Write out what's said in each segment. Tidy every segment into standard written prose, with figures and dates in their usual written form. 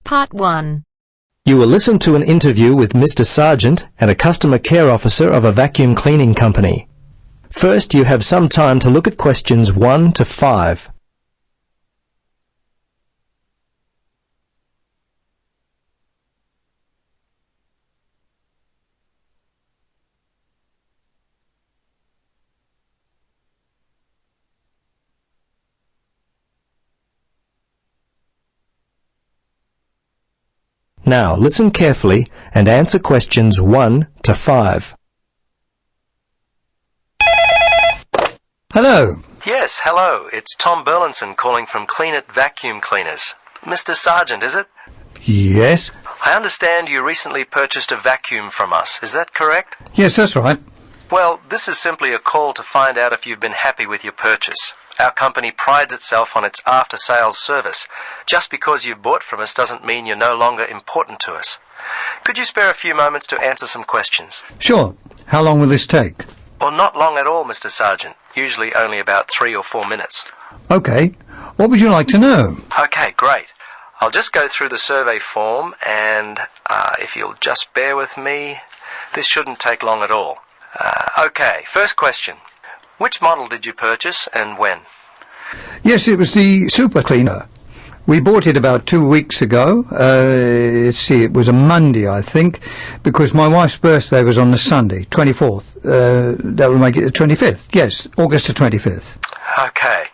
Part 1. You will listen to an interview with Mr. Sargent and a customer care officer of a vacuum cleaning company. First, you have some time to look at questions 1 to 5. Now, listen carefully and answer questions 1 to 5. Hello. Yes, hello. It's Tom Burlinson calling from Clean It Vacuum Cleaners. Mr. Sargent, is it? Yes. I understand you recently purchased a vacuum from us. Is that correct? Yes, that's right. Well, this is simply a call to find out if you've been happy with your purchase. Our company prides itself on its after-sales service. Just because you've bought from us doesn't mean you're no longer important to us. Could you spare a few moments to answer some questions? Sure. How long will this take? Well, not long at all, Mr. Sargent. Usually only about 3 or 4 minutes. Okay. What would you like to know? Okay, great. I'll just go through the survey form and if you'll just bear with me, this shouldn't take long at all. Okay, first question. Which model did you purchase and when? Yes, it was the super cleaner. We bought it about 2 weeks ago. Let's see, it was a Monday, I think, because my wife's birthday was on the Sunday, 24th. That would make it the 25th. Yes, August the 25th. Okay.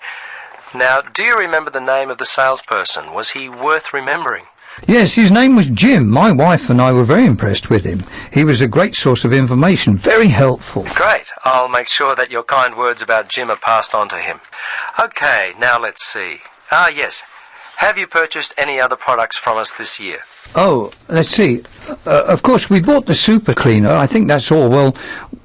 Now, do you remember the name of the salesperson? Was he worth remembering? Yes, his name was Jim. My wife and I were very impressed with him. He was a great source of information, very helpful. Great. I'll make sure that your kind words about Jim are passed on to him. Okay, now let's see. Yes. Have you purchased any other products from us this year? Oh, let's see. Of course, we bought the super cleaner. I think that's all. Well,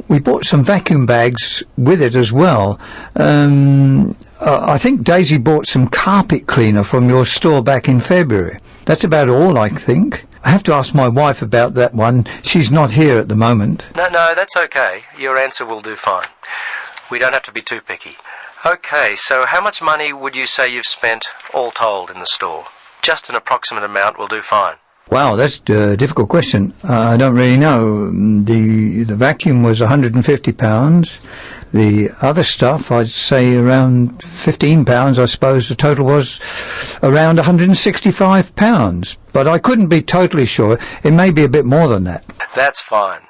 we bought some vacuum bags with it as well. I think Daisy bought some carpet cleaner from your store back in February. That's about all, I think. I have to ask my wife about that one. She's not here at the moment. No, that's okay. Your answer will do fine. We don't have to be too picky. Okay, so how much money would you say you've spent, all told, in the store? Just an approximate amount will do fine. Wow, that's a difficult question. I don't really know. The vacuum was £150. The other stuff, I'd say around £15, I suppose. The total was around £165. But I couldn't be totally sure. It may be a bit more than that. That's fine.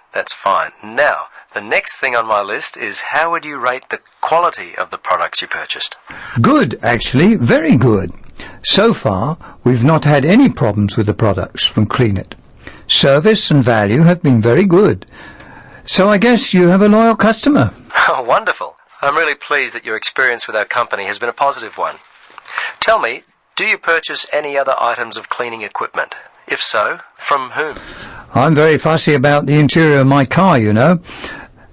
Now, the next thing on my list is how would you rate the quality of the products you purchased? Good, actually. Very good. So far, we've not had any problems with the products from Clean It. Service and value have been very good. So I guess you have a loyal customer. Oh, wonderful. I'm really pleased that your experience with our company has been a positive one. Tell me, do you purchase any other items of cleaning equipment? If so, from whom? I'm very fussy about the interior of my car, you know.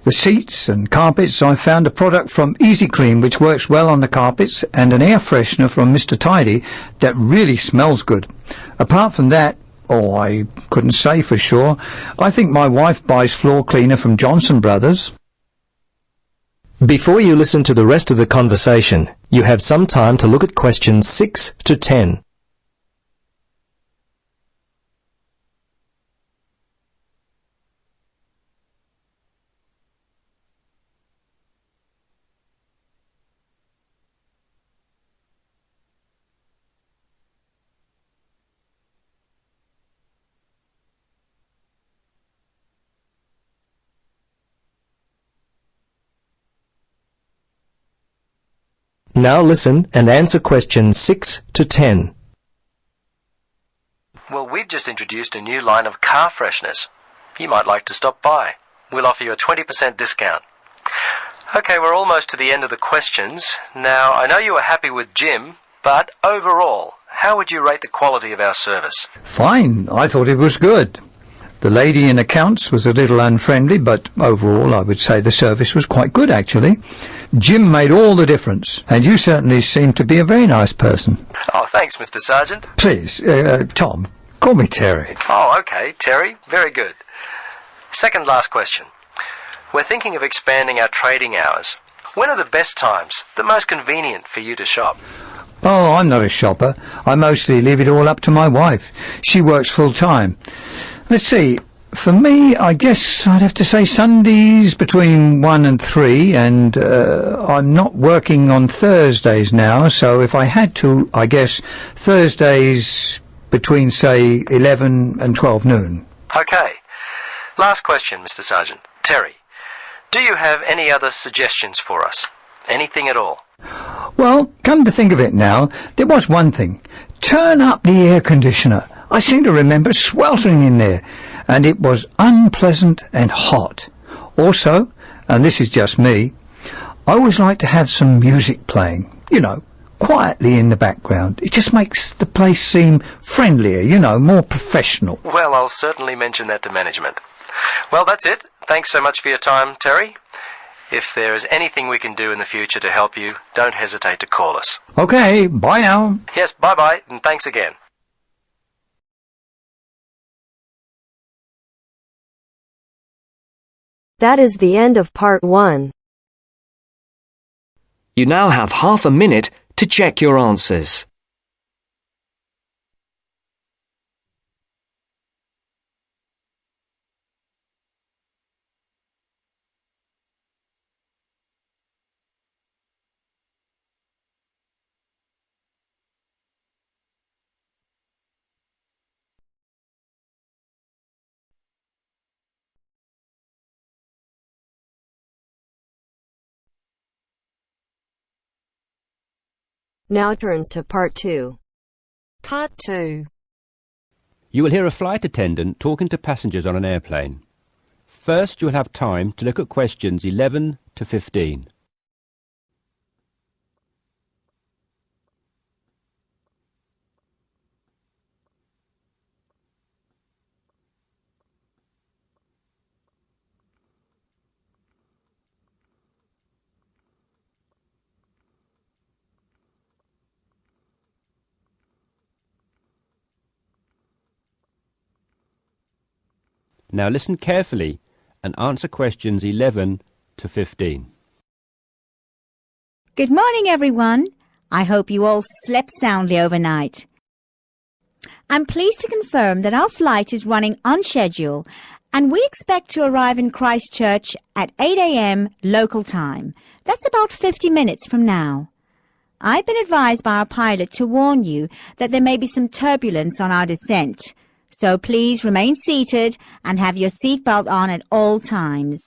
The seats and carpets, I found a product from Easy Clean which works well on the carpets and an air freshener from Mr. Tidy that really smells good. Apart from that, I couldn't say for sure. I think my wife buys floor cleaner from Johnson Brothers. Before you listen to the rest of the conversation, you have some time to look at questions 6 to 10. Now listen and answer questions 6 to 10. Well, we've just introduced a new line of car fresheners. You might like to stop by. We'll offer you a 20% discount. Okay, we're almost to the end of the questions. Now, I know you were happy with Jim, but overall, how would you rate the quality of our service? Fine. I thought it was good. The lady in accounts was a little unfriendly, but overall I would say the service was quite good, actually. Jim made all the difference, and you certainly seem to be a very nice person. Oh, thanks, Mr. Sargent. Please, Tom, call me Terry. Oh, okay, Terry. Very good. Second last question. We're thinking of expanding our trading hours. When are the best times, the most convenient for you to shop? Oh, I'm not a shopper. I mostly leave it all up to my wife. She works full-time. Let's see. For me, I guess I'd have to say Sundays between 1 and 3, and I'm not working on Thursdays now, so if I had to, I guess Thursdays between, say, 11 and 12 noon. Okay. Last question, Mr. Sargent. Terry, do you have any other suggestions for us? Anything at all? Well, come to think of it now, there was one thing. Turn up the air conditioner. I seem to remember sweltering in there, and it was unpleasant and hot. Also, and this is just me, I always like to have some music playing, you know, quietly in the background. It just makes the place seem friendlier, you know, more professional. Well, I'll certainly mention that to management. Well, that's it. Thanks so much for your time, Terry. If there is anything we can do in the future to help you, don't hesitate to call us. Okay, bye now. Yes, bye-bye, and thanks again. That is the end of part 1. You now have half a minute to check your answers. Now turns to part 2. Part 2. You will hear a flight attendant talking to passengers on an airplane. First, you will have time to look at questions 11 to 15. Now listen carefully and answer questions 11 to 15. Good morning, everyone. I hope you all slept soundly overnight. I'm pleased to confirm that our flight is running on schedule and we expect to arrive in Christchurch at 8 a.m. local time. That's about 50 minutes from now. I've been advised by our pilot to warn you that there may be some turbulence on our descent. So please remain seated and have your seatbelt on at all times.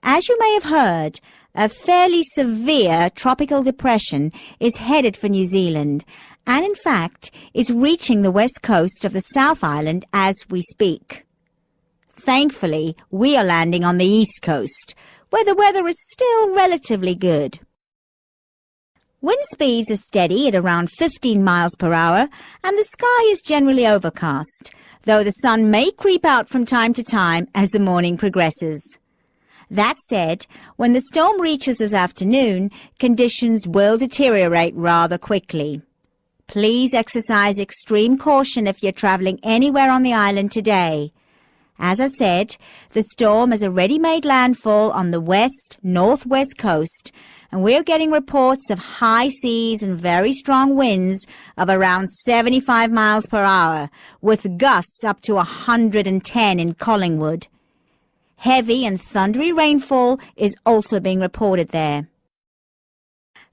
As you may have heard, a fairly severe tropical depression is headed for New Zealand and in fact is reaching the west coast of the South Island as we speak. Thankfully, we are landing on the east coast, where the weather is still relatively good. Wind speeds are steady at around 15 miles per hour and the sky is generally overcast, though the sun may creep out from time to time as the morning progresses. That said, when the storm reaches this afternoon, conditions will deteriorate rather quickly. Please exercise extreme caution if you're traveling anywhere on the island today. As I said, the storm has already made landfall on the west-northwest coast, and we're getting reports of high seas and very strong winds of around 75 miles per hour, with gusts up to 110 in Collingwood. Heavy and thundery rainfall is also being reported there.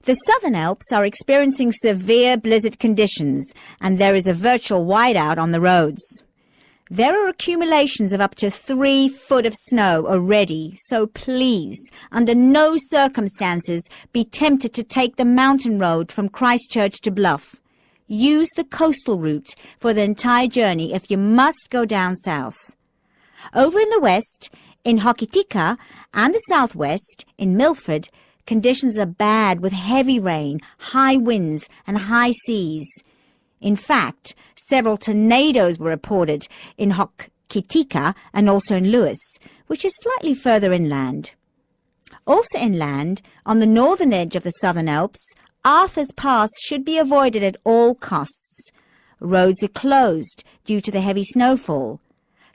The Southern Alps are experiencing severe blizzard conditions, and there is a virtual whiteout on the roads. There are accumulations of up to 3 foot of snow already, so please, under no circumstances, be tempted to take the mountain road from Christchurch to Bluff. Use the coastal route for the entire journey if you must go down south. Over in the west, in Hokitika, and the southwest, in Milford, conditions are bad with heavy rain, high winds, and high seas. In fact, several tornadoes were reported in Hokitika and also in Lewis, which is slightly further inland. Also inland, on the northern edge of the Southern Alps, Arthur's Pass should be avoided at all costs. Roads are closed due to the heavy snowfall.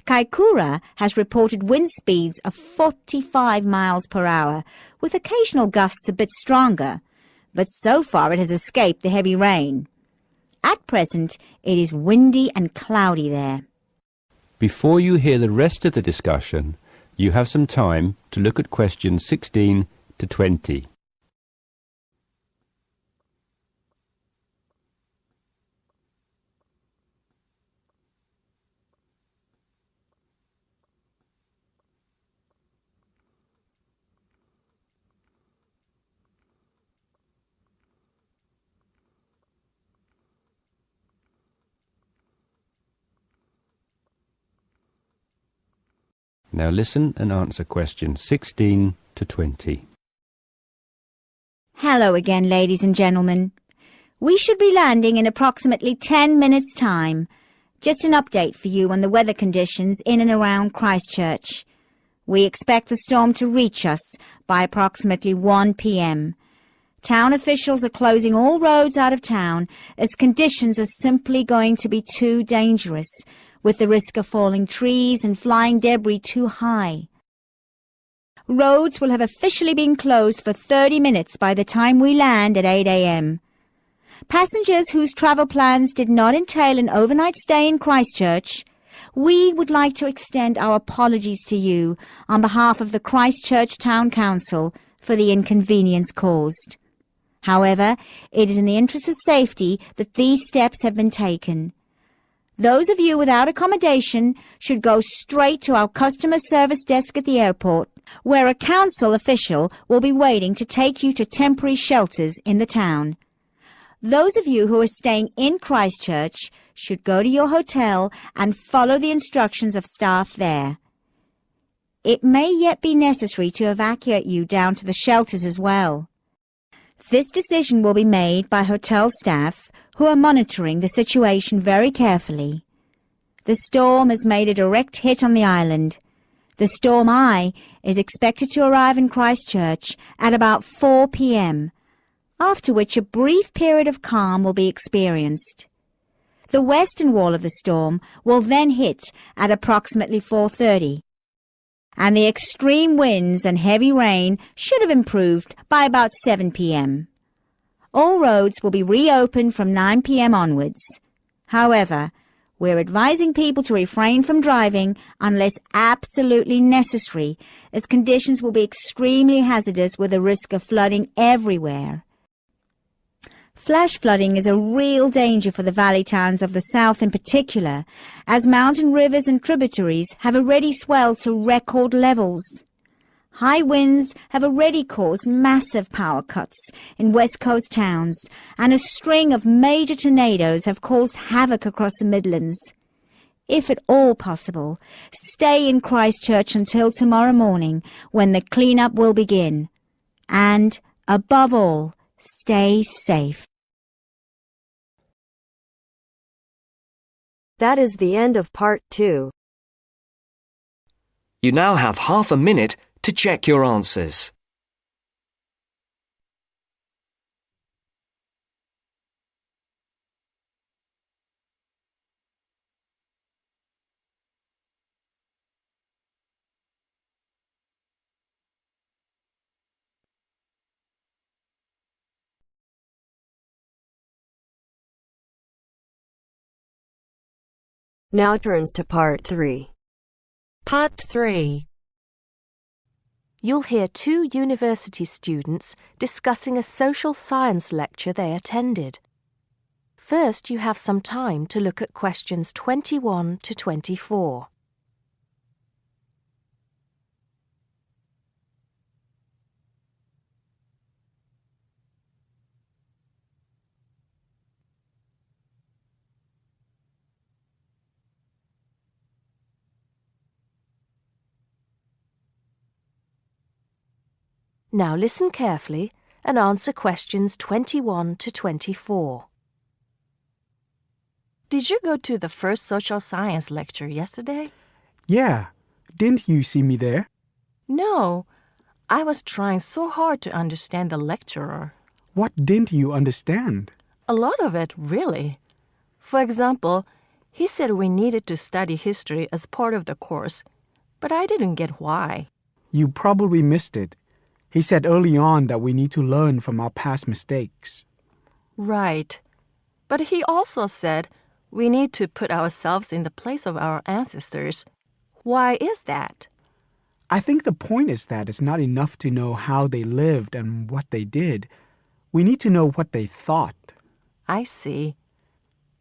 Kaikoura has reported wind speeds of 45 miles per hour, with occasional gusts a bit stronger. but so far it has escaped the heavy rain. At present, it is windy and cloudy there. Before you hear the rest of the discussion, you have some time to look at questions 16 to 20. Now listen and answer questions 16 to 20. Hello again, ladies and gentlemen. We should be landing in approximately 10 minutes' time. Just an update for you on the weather conditions in and around Christchurch. We expect the storm to reach us by approximately 1 p.m. Town officials are closing all roads out of town as conditions are simply going to be too dangerous, with the risk of falling trees and flying debris too high. Roads will have officially been closed for 30 minutes by the time we land at 8 a.m. Passengers whose travel plans did not entail an overnight stay in Christchurch, we would like to extend our apologies to you on behalf of the Christchurch Town Council for the inconvenience caused. However, it is in the interest of safety that these steps have been taken. Those of you without accommodation should go straight to our customer service desk at the airport, where a council official will be waiting to take you to temporary shelters in the town. Those of you who are staying in Christchurch should go to your hotel and follow the instructions of staff there. It may yet be necessary to evacuate you down to the shelters as well. This decision will be made by hotel staff who are monitoring the situation very carefully. The storm has made a direct hit on the island. The storm eye is expected to arrive in Christchurch at about 4 p.m., after which a brief period of calm will be experienced. The western wall of the storm will then hit at approximately 4:30, and the extreme winds and heavy rain should have improved by about 7 p.m. All roads will be reopened from 9 p.m. onwards. However, we're advising people to refrain from driving unless absolutely necessary, as conditions will be extremely hazardous with a risk of flooding everywhere. Flash flooding is a real danger for the valley towns of the south in particular, as mountain rivers and tributaries have already swelled to record levels. High winds have already caused massive power cuts in West Coast towns, and a string of major tornadoes have caused havoc across the Midlands. If at all possible, stay in Christchurch until tomorrow morning, when the clean-up will begin. And, above all, stay safe. That is the end of part 2. You now have half a minute to check your answers. Now turns to part 3. Part 3. You'll hear 2 university students discussing a social science lecture they attended. First, you have some time to look at questions 21 to 24. Now listen carefully and answer questions 21 to 24. Did you go to the first social science lecture yesterday? Yeah. Didn't you see me there? No. I was trying so hard to understand the lecturer. What didn't you understand? A lot of it, really. For example, he said we needed to study history as part of the course, but I didn't get why. You probably missed it. He said early on that we need to learn from our past mistakes. Right. But he also said we need to put ourselves in the place of our ancestors. Why is that? I think the point is that it's not enough to know how they lived and what they did. We need to know what they thought. I see.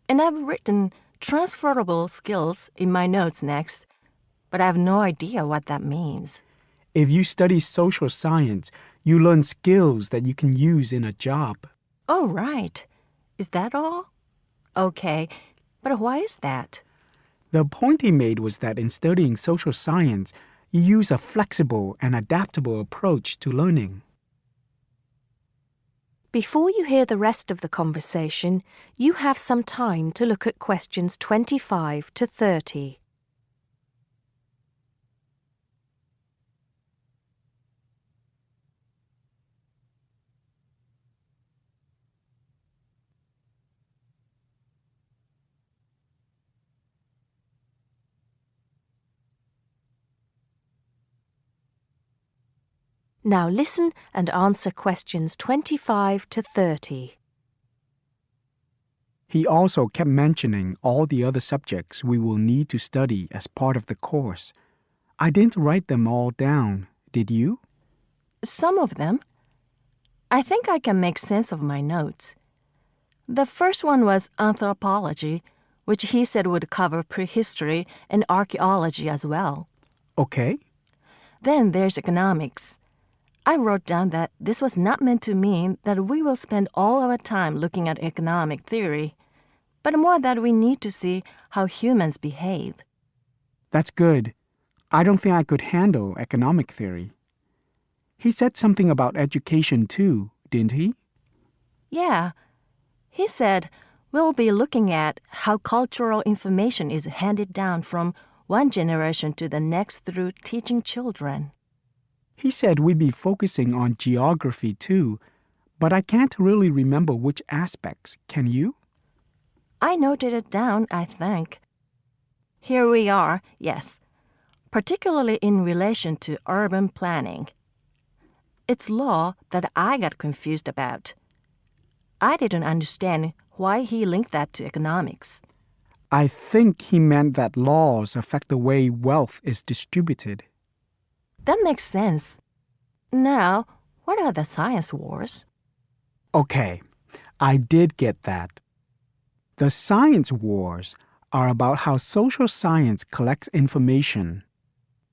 And I've written transferable skills in my notes next, but I have no idea what that means. If you study social science, you learn skills that you can use in a job. Oh, right. Is that all? Okay, but why is that? The point he made was that in studying social science, you use a flexible and adaptable approach to learning. Before you hear the rest of the conversation, you have some time to look at questions 25 to 30. Now listen and answer questions 25 to 30. He also kept mentioning all the other subjects we will need to study as part of the course. I didn't write them all down, did you? Some of them. I think I can make sense of my notes. The first one was anthropology, which he said would cover prehistory and archaeology as well. Okay. Then there's economics. I wrote down that this was not meant to mean that we will spend all our time looking at economic theory, but more that we need to see how humans behave. That's good. I don't think I could handle economic theory. He said something about education too, didn't he? Yeah. He said we'll be looking at how cultural information is handed down from one generation to the next through teaching children. He said we'd be focusing on geography too, but I can't really remember which aspects. Can you? I noted it down, I think. Here we are, yes, particularly in relation to urban planning. It's law that I got confused about. I didn't understand why he linked that to economics. I think he meant that laws affect the way wealth is distributed. That makes sense. Now, what are the science wars? Okay, I did get that. The science wars are about how social science collects information.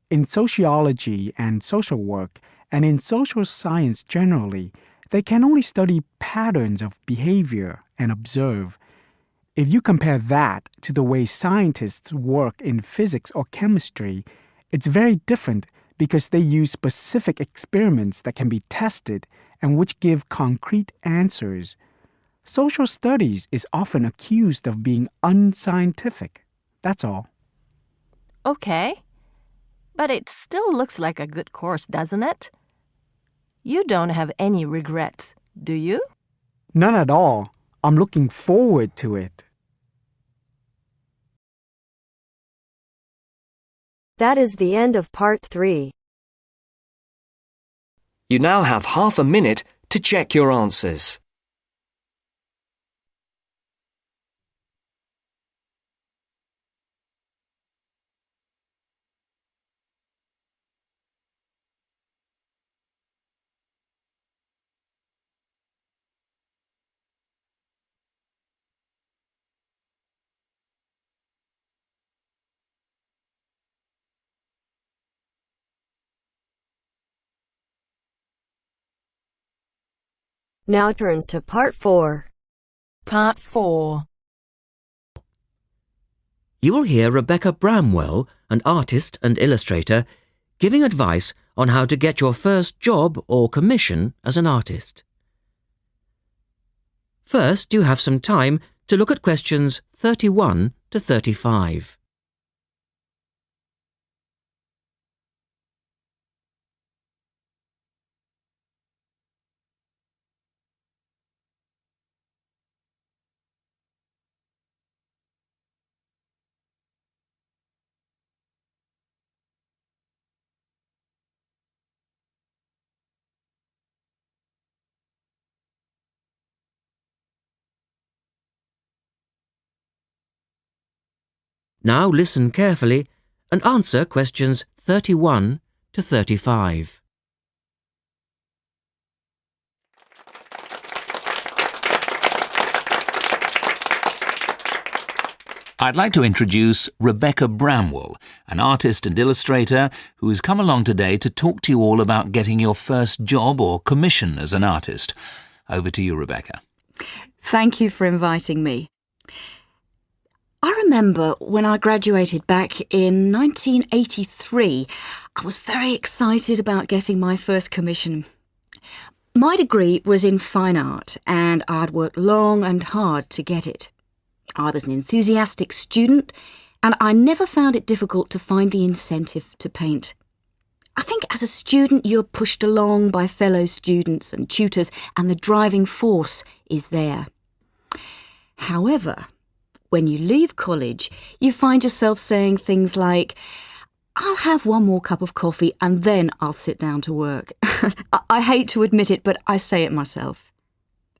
In sociology and social work, and in social science generally, they can only study patterns of behavior and observe. If you compare that to the way scientists work in physics or chemistry, it's very different because they use specific experiments that can be tested and which give concrete answers. Social studies is often accused of being unscientific. That's all. Okay. But it still looks like a good course, doesn't it? You don't have any regrets, do you? None at all. I'm looking forward to it. That is the end of part 3. You now have half a minute to check your answers. Now turns to part 4. Part 4. You will hear Rebecca Bramwell, an artist and illustrator, giving advice on how to get your first job or commission as an artist. First, you have some time to look at questions 31 to 35. Now listen carefully and answer questions 31 to 35. I'd like to introduce Rebecca Bramwell, an artist and illustrator who has come along today to talk to you all about getting your first job or commission as an artist. Over to you, Rebecca. Thank you for inviting me. I remember when I graduated back in 1983, I was very excited about getting my first commission. My degree was in fine art and I'd worked long and hard to get it. I was an enthusiastic student and I never found it difficult to find the incentive to paint. I think as a student you're pushed along by fellow students and tutors and the driving force is there. However, when you leave college, you find yourself saying things like, I'll have one more cup of coffee and then I'll sit down to work. I hate to admit it, but I say it myself.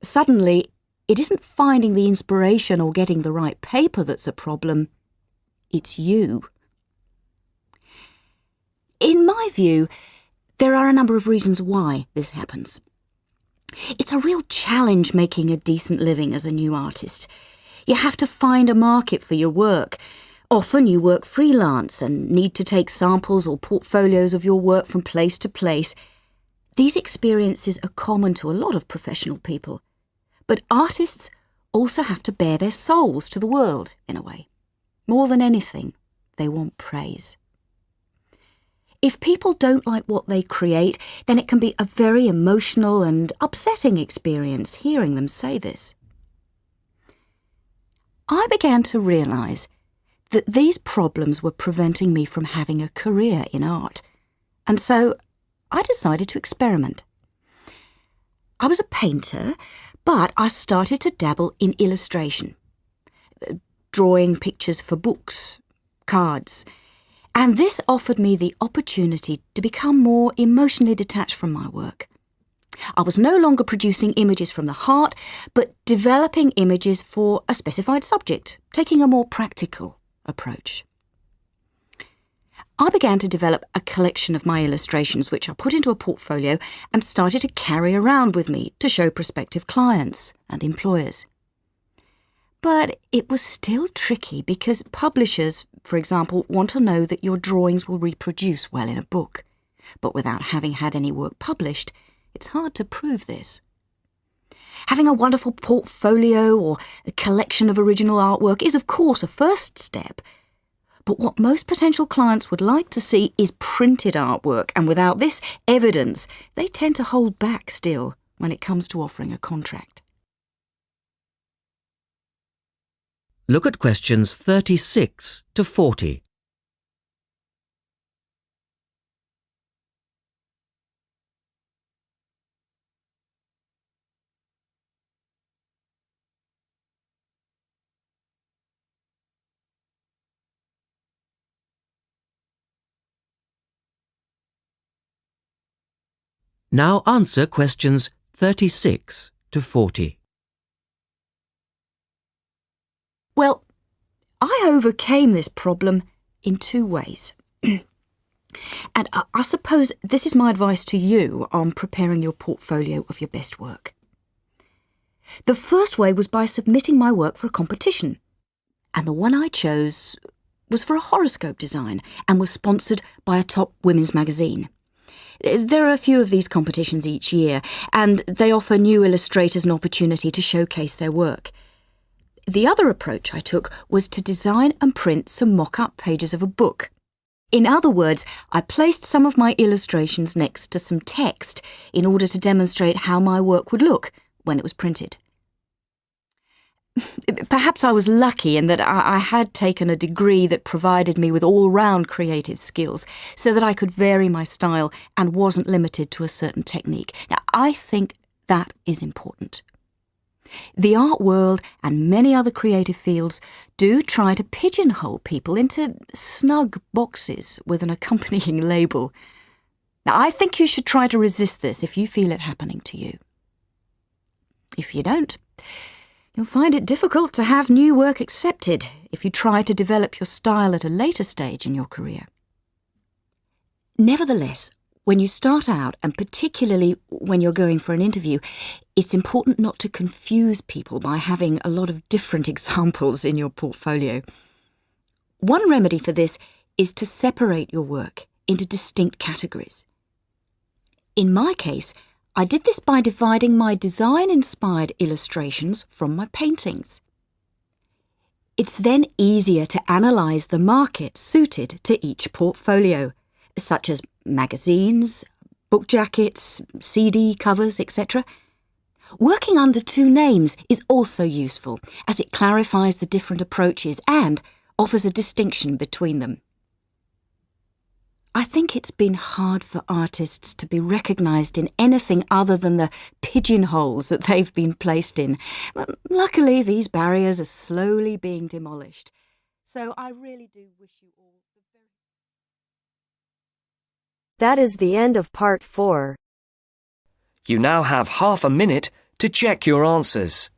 Suddenly, it isn't finding the inspiration or getting the right paper that's a problem. It's you. In my view, there are a number of reasons why this happens. It's a real challenge making a decent living as a new artist. You have to find a market for your work. Often you work freelance and need to take samples or portfolios of your work from place to place. These experiences are common to a lot of professional people. But artists also have to bare their souls to the world, in a way. More than anything, they want praise. If people don't like what they create, then it can be a very emotional and upsetting experience hearing them say this. I began to realise that these problems were preventing me from having a career in art, and so I decided to experiment. I was a painter, but I started to dabble in illustration, drawing pictures for books, cards, and this offered me the opportunity to become more emotionally detached from my work. I was no longer producing images from the heart, but developing images for a specified subject, taking a more practical approach. I began to develop a collection of my illustrations, which I put into a portfolio and started to carry around with me to show prospective clients and employers. But it was still tricky because publishers, for example, want to know that your drawings will reproduce well in a book. But without having had any work published, it's hard to prove this. Having a wonderful portfolio or a collection of original artwork is, of course, a first step. But what most potential clients would like to see is printed artwork, and without this evidence, they tend to hold back still when it comes to offering a contract. Look at questions 36 to 40. Now answer questions 36 to 40. Well, I overcame this problem in two ways. And I suppose this is my advice to you on preparing your portfolio of your best work. The first way was by submitting my work for a competition. And the one I chose was for a horoscope design and was sponsored by a top women's magazine. There are a few of these competitions each year, and they offer new illustrators an opportunity to showcase their work. The other approach I took was to design and print some mock-up pages of a book. In other words, I placed some of my illustrations next to some text in order to demonstrate how my work would look when it was printed. Perhaps I was lucky in that I had taken a degree that provided me with all-round creative skills so that I could vary my style and wasn't limited to a certain technique. Now, I think that is important. The art world and many other creative fields do try to pigeonhole people into snug boxes with an accompanying label. Now, I think you should try to resist this if you feel it happening to you. If you don't, You'll find it difficult to have new work accepted if you try to develop your style at a later stage in your career. Nevertheless, when you start out, and particularly when you're going for an interview, it's important not to confuse people by having a lot of different examples in your portfolio. One remedy for this is to separate your work into distinct categories. In my case, I did this by dividing my design-inspired illustrations from my paintings. It's then easier to analyse the market suited to each portfolio, such as magazines, book jackets, CD covers, etc. Working under two names is also useful, as it clarifies the different approaches and offers a distinction between them. I think it's been hard for artists to be recognised in anything other than the pigeonholes that they've been placed in. But luckily, these barriers are slowly being demolished. So I really do wish you all the very... That is the end of part 4. You now have half a minute to check your answers.